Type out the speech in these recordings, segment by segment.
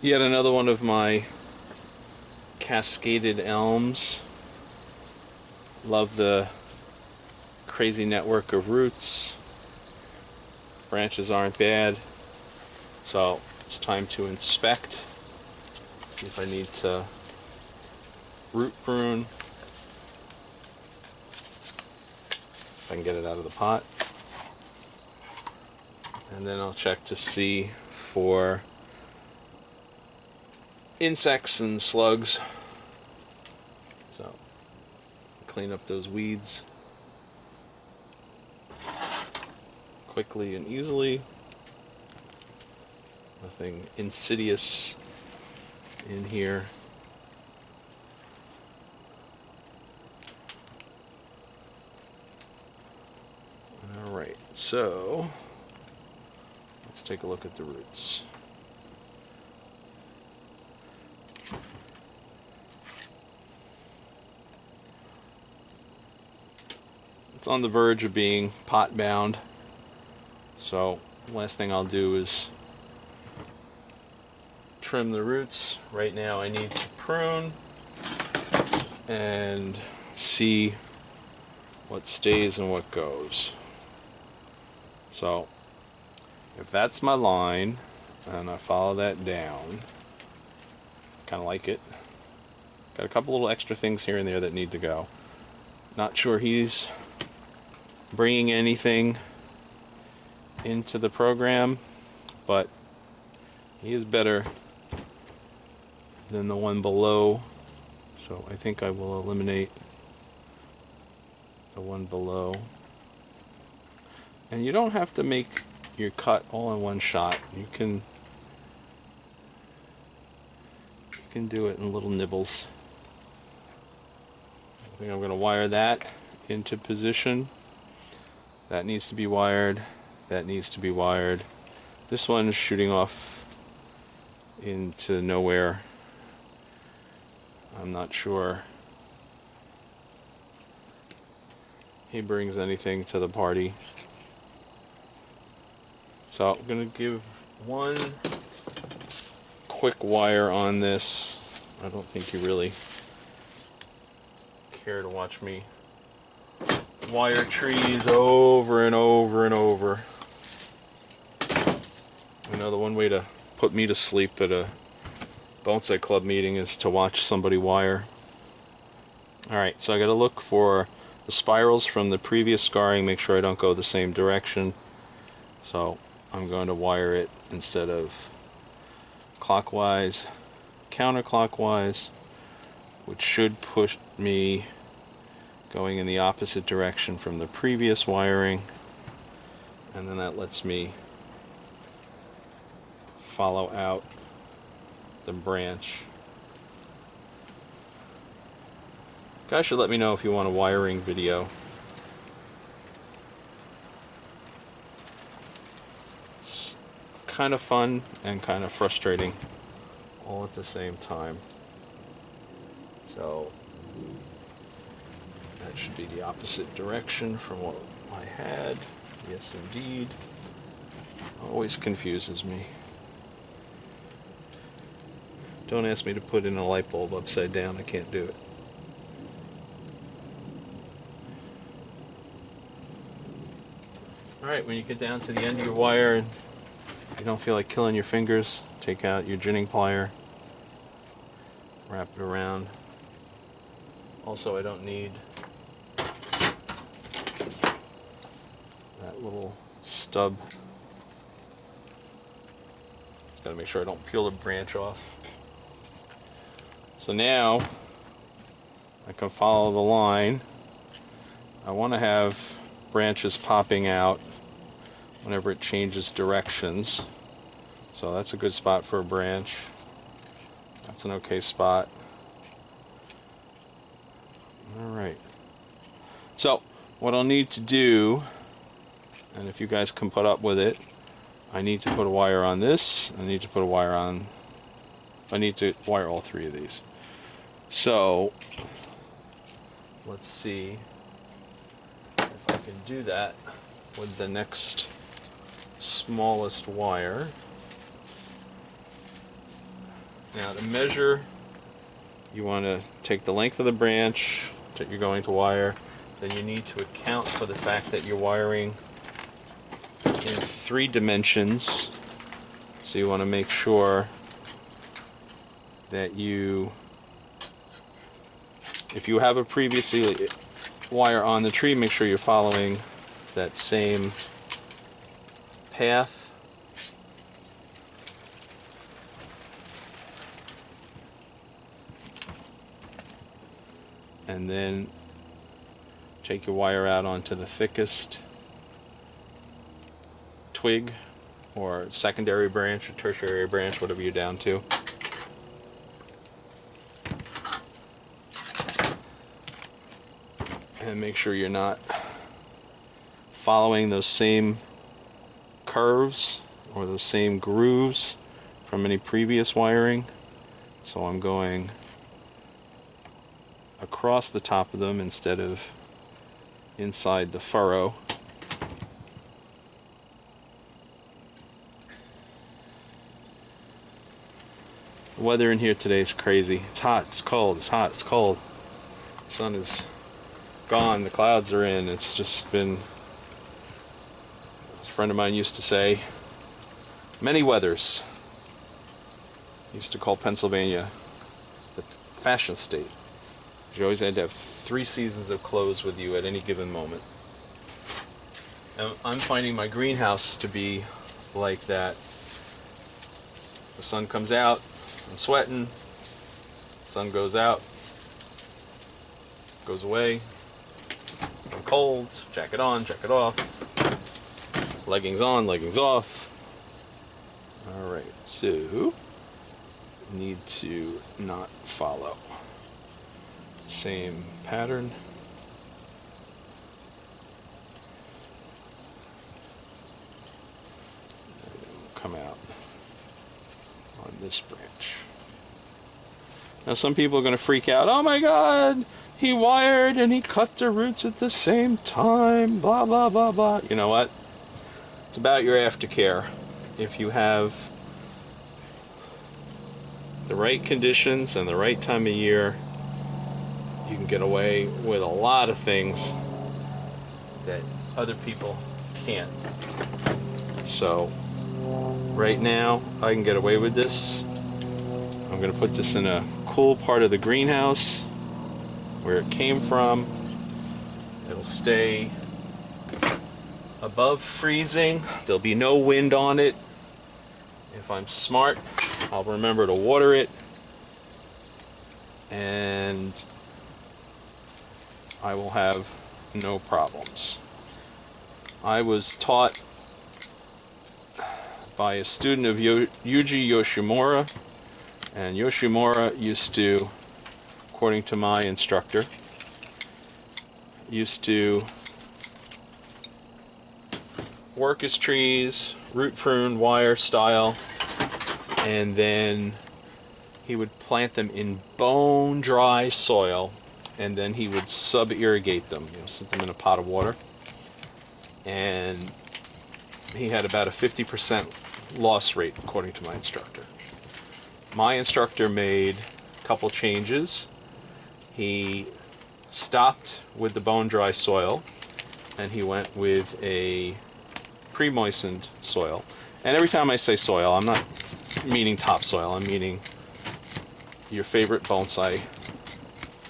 Yet another one of my cascaded elms. Love the crazy network of roots. Branches aren't bad. So it's time to inspect. See if I need to root prune. If I can get it out of the pot. And then I'll check to see for insects and slugs. So clean up those weeds quickly and easily. Nothing insidious in here. Alright, so let's take a look at the roots. It's on the verge of being pot bound, so last thing I'll do is trim the roots. Right now I need to prune and see what stays and what goes. So if that's my line and I follow that down, kind of like it. Got a couple little extra things here and there that need to go. Not sure he's bringing anything into the program, but he is better than the one below, so I think I will eliminate the one below. And you don't have to make your cut all in one shot. You can do it in little nibbles. I think I'm going to wire that into position. That needs to be wired. That needs to be wired. This one is shooting off into nowhere. I'm not sure he brings anything to the party. So I'm going to give one quick wire on this. I don't think you really care to watch me wire trees over and over and over. I know the one way to put me to sleep at a bonsai club meeting is to watch somebody wire. Alright, so I gotta look for the spirals from the previous scarring, make sure I don't go the same direction. So I'm going to wire it instead of clockwise, counterclockwise, which should push me going in the opposite direction from the previous wiring, and then that lets me follow out the branch. Guys should let me know if you want a wiring video. It's kind of fun and kind of frustrating all at the same time. So that should be the opposite direction from what I had. Yes, indeed. Always confuses me. Don't ask me to put in a light bulb upside down. I can't do it. Alright, when you get down to the end of your wire and you don't feel like killing your fingers, take out your ginning plier, wrap it around. Also, I don't need that little stub. Just gotta make sure I don't peel the branch off. So now I can follow the line. I want to have branches popping out whenever it changes directions. So that's a good spot for a branch. That's an okay spot. Alright. So what I'll need to do, and if you guys can put up with it, I need to put a wire on this. I need to put a wire on... I need to wire all three of these. So let's see if I can do that with the next smallest wire. Now to measure, you want to take the length of the branch that you're going to wire. Then you need to account for the fact that you're wiring in 3 dimensions. So you want to make sure that if you have a previously wire on the tree, make sure you're following that same path. And then take your wire out onto the thickest twig or secondary branch or tertiary branch, whatever you're down to. And make sure you're not following those same curves or those same grooves from any previous wiring. So I'm going across the top of them instead of inside the furrow. The weather in here today is crazy. It's hot, it's cold, it's hot, it's cold. The sun is gone, the clouds are in. It's just been, as a friend of mine used to say, many weathers. He used to call Pennsylvania the fashion state. You always had to have 3 seasons of clothes with you at any given moment. And I'm finding my greenhouse to be like that. The sun comes out, I'm sweating. Sun goes out, goes away. I'm cold, jacket on, jacket off. Leggings on, leggings off. Alright, so need to not follow same pattern. Come out on this branch. Now some people are going to freak out. Oh my God, he wired and he cut the roots at the same time, blah blah blah blah. You know what? It's about your aftercare. If you have the right conditions and the right time of year, you can get away with a lot of things that other people can't. So right now I can get away with this. I'm going to put this in a cool part of the greenhouse where it came from. It'll stay above freezing. There'll be no wind on it. If I'm smart, I'll remember to water it, and I will have no problems. I was taught by a student of Yuji Yoshimura, and Yoshimura used to, according to my instructor, used to work his trees, root prune, wire style, and then he would plant them in bone dry soil, and then he would sub-irrigate them, sit them in a pot of water, and he had about a 50% loss rate according to my instructor. My instructor made a couple changes. He stopped with the bone dry soil and he went with a pre-moistened soil. And every time I say soil, I'm not meaning topsoil, I'm meaning your favorite bonsai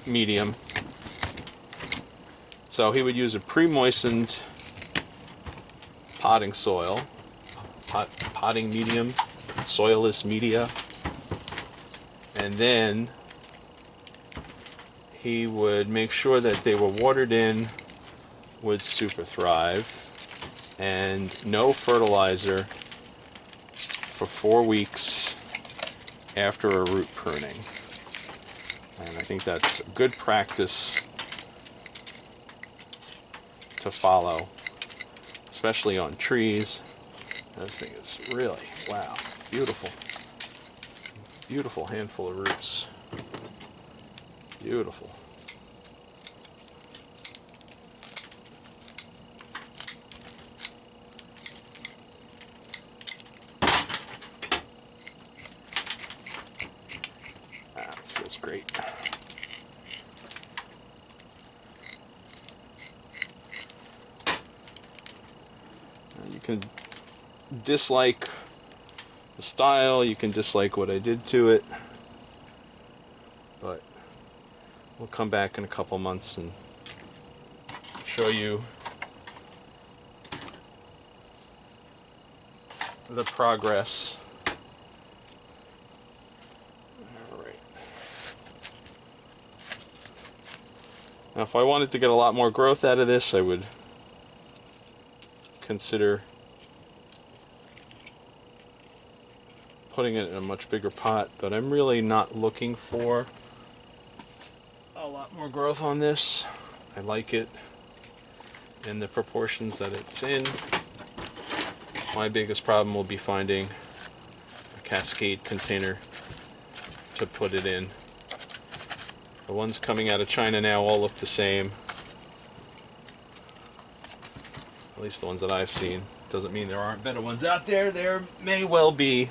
medium. So he would use a pre-moistened potting soil, potting medium, soilless media, and then he would make sure that they were watered in with Super Thrive and no fertilizer for 4 weeks after a root pruning. And I think that's a good practice to follow, especially on trees. This thing is really, wow, beautiful. Beautiful handful of roots. Beautiful. great. You can dislike the style, you can dislike what I did to it, but we'll come back in a couple months and show you the progress. Alright. Now if I wanted to get a lot more growth out of this, I would consider putting it in a much bigger pot, but I'm really not looking for a lot more growth on this. I like it in the proportions that it's in. My biggest problem will be finding a Cascade container to put it in. The ones coming out of China now all look the same. At least the ones that I've seen. Doesn't mean there aren't better ones out there. There may well be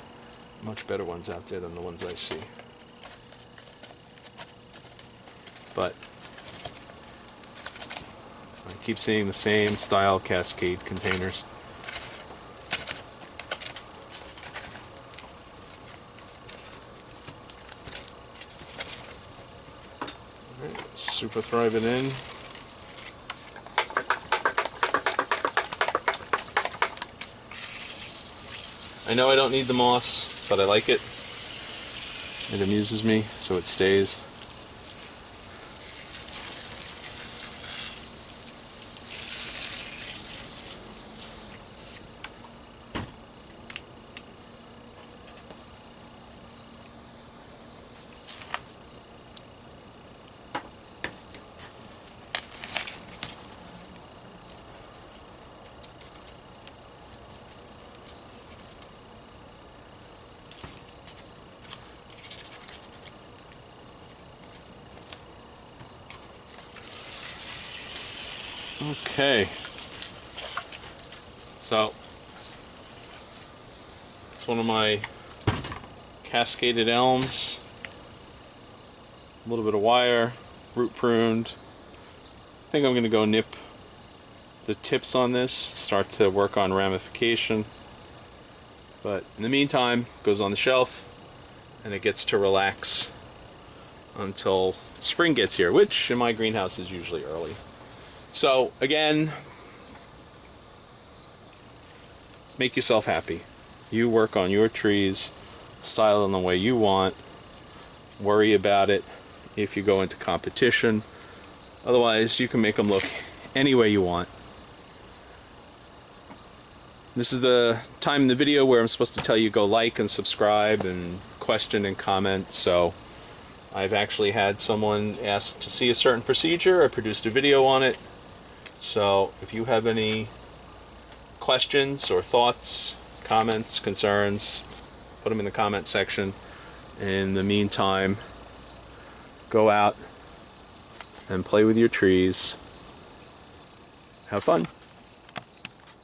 much better ones out there than the ones I see. But I keep seeing the same style Cascade containers. Alright, super thrive it in. I know I don't need the moss, but I like it. It amuses me, so it stays. Okay, so it's one of my cascaded elms, a little bit of wire, root pruned. I think I'm going to go nip the tips on this, start to work on ramification, but in the meantime it goes on the shelf and it gets to relax until spring gets here, which in my greenhouse is usually early. So again, make yourself happy. You work on your trees, style them the way you want, worry about it if you go into competition. Otherwise, you can make them look any way you want. This is the time in the video where I'm supposed to tell you go like and subscribe and question and comment. So I've actually had someone ask to see a certain procedure. I produced a video on it. So if you have any questions or thoughts, comments, concerns, put them in the comment section. In the meantime, go out and play with your trees. Have fun.